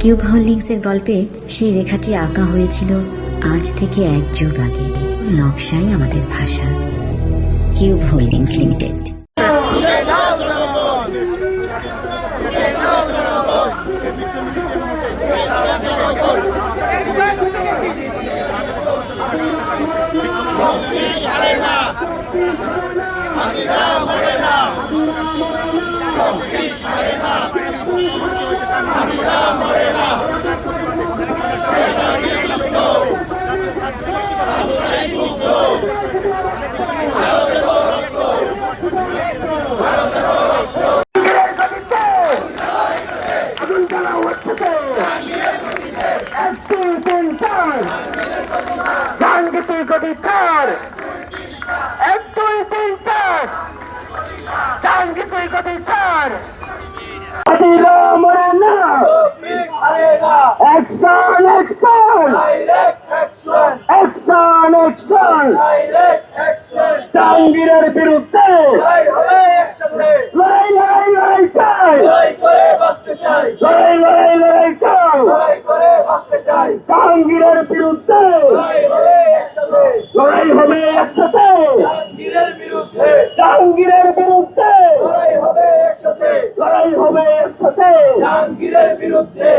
Cube হোল্ডিংসের গল্পে সেই রেখাটি আঁকা হয়েছিল আজ থেকে 1 যুগ আগে। নকশাই আমাদের ভাষা। Cube holdings limited. জাহাঙ্গীরের বিরুদ্ধে লড়াই লড়াই লড়াই চাই, লড়াই লড়াই লড়াই চাই, জাহাঙ্গীরের বিরুদ্ধে লড়াই হবে একসাথে, জাহাঙ্গীরের বিরুদ্ধে লড়াই হবে একসাথে, জাহাঙ্গীরের বিরুদ্ধে